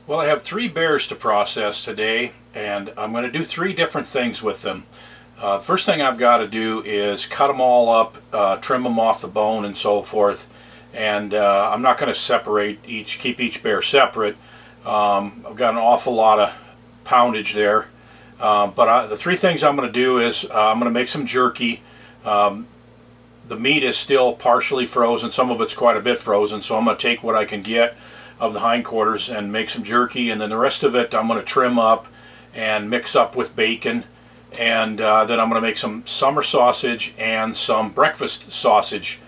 Well, I have 3 bears to process today, and I'm going to do 3 different things with them. First thing I've got to do is cut them all up, trim them off the bone and so forth. And I'm not going to keep each bear separate. I've got an awful lot of poundage there. But the 3 things I'm going to do is I'm going to make some jerky. The meat is still partially frozen, some of it's quite a bit frozen, so I'm going to take what I can get of the hindquarters and make some jerky, and then the rest of it I'm going to trim up and mix up with bacon, and then I'm going to make some summer sausage and some breakfast sausage,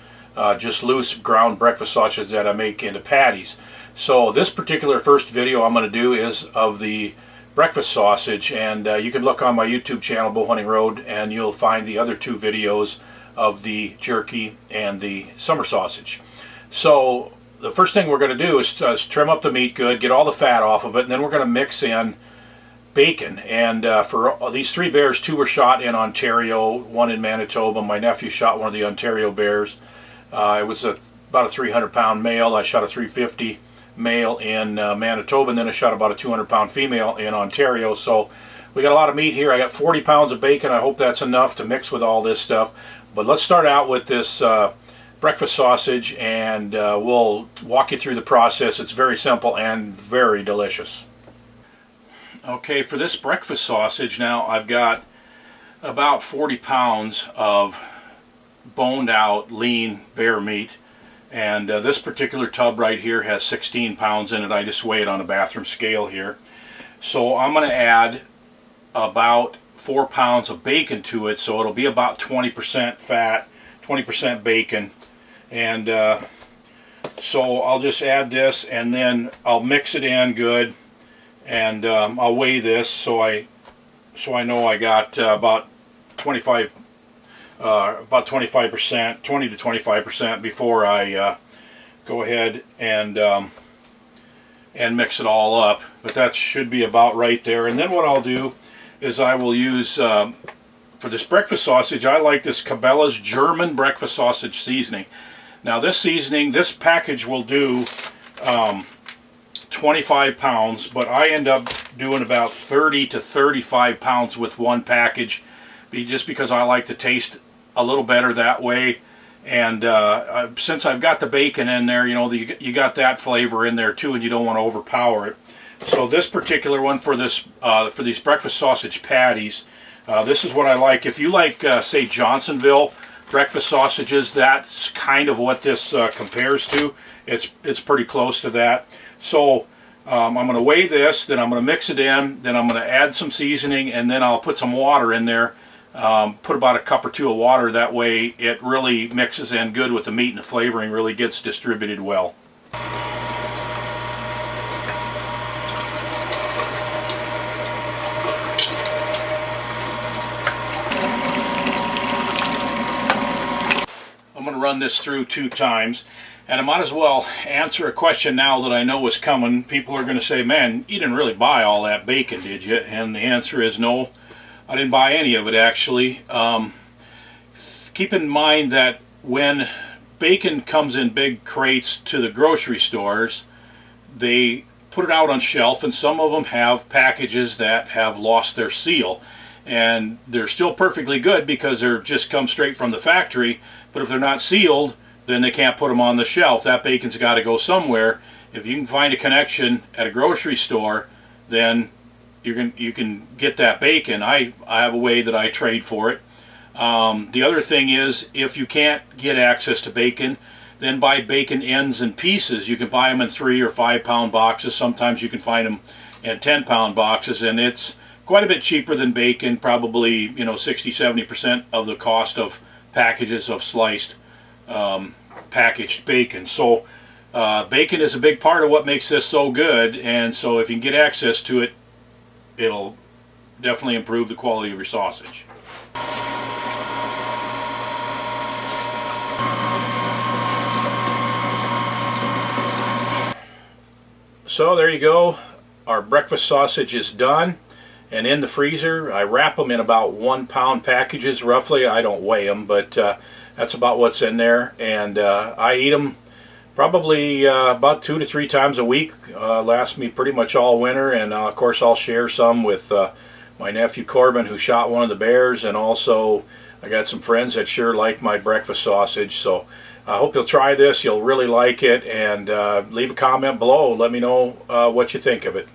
just loose ground breakfast sausage that I make into patties. So this particular first video I'm going to do is of the breakfast sausage, and you can look on my YouTube channel, Bow Hunting Road, and you'll find the other 2 videos of the jerky and the summer sausage. So the first thing we're going to do is trim up the meat good, get all the fat off of it, and then we're going to mix in bacon. And for these 3 bears, 2 were shot in Ontario, 1 in Manitoba. My nephew shot one of the Ontario bears. It was about a 300-pound male. I shot a 350 male in Manitoba, and then I shot about a 200-pound female in Ontario. So we got a lot of meat here. I got 40 pounds of bacon. I hope that's enough to mix with all this stuff. But let's start out with this breakfast sausage, and we'll walk you through the process. It's very simple and very delicious. Okay, for this breakfast sausage now, I've got about 40 pounds of boned out lean bear meat, and this particular tub right here has 16 pounds in it. I just weigh it on a bathroom scale here. So I'm going to add about 4 pounds of bacon to it, so it'll be about 20% fat, 20% bacon. And so I'll just add this, and then I'll mix it in good, and I'll weigh this so I know I got about 25%, 20 to 25% before I go ahead and mix it all up. But that should be about right there. And then what I'll do is I will use, for this breakfast sausage, I like this Cabela's German breakfast sausage seasoning. Now this seasoning, this package will do 25 pounds, but I end up doing about 30 to 35 pounds with one package, just because I like the taste a little better that way. And since I've got the bacon in there, you know, you got that flavor in there too, and you don't want to overpower it. So this particular one for this for these breakfast sausage patties, this is what I like. If you like, say, Johnsonville breakfast sausages, that's kind of what this compares to. It's pretty close to that. So I'm going to weigh this, then I'm going to mix it in, then I'm going to add some seasoning, and then I'll put some water in there. Put about a cup or 2 of water. That way it really mixes in good with the meat, and the flavoring really gets distributed well. I'm going to run this through 2 times, and I might as well answer a question now that I know is coming. People are going to say, man, you didn't really buy all that bacon, did you? And the answer is no, I didn't buy any of it, actually. Keep in mind that when bacon comes in big crates to the grocery stores, they put it out on shelf, and some of them have packages that have lost their seal. And they're still perfectly good because they're just come straight from the factory, but if they're not sealed, then they can't put them on the shelf. That bacon's got to go somewhere. If you can find a connection at a grocery store, then you can get that bacon. I have a way that I trade for it. The other thing is, if you can't get access to bacon, then buy bacon ends and pieces. You can buy them in 3 or 5 pound boxes. Sometimes you can find them in 10 pound boxes, and it's quite a bit cheaper than bacon, probably 60-70% of the cost of packages of sliced packaged bacon. So bacon is a big part of what makes this so good, and so if you can get access to it, it'll definitely improve the quality of your sausage. So there you go. Our breakfast sausage is done and in the freezer. I wrap them in about 1 pound packages roughly. I don't weigh them, but that's about what's in there, and I eat them Probably about 2 to 3 times a week. Lasts me pretty much all winter, and of course I'll share some with my nephew Corbin, who shot one of the bears, and also I got some friends that sure like my breakfast sausage. So I hope you'll try this. You'll really like it, and leave a comment below. Let me know what you think of it.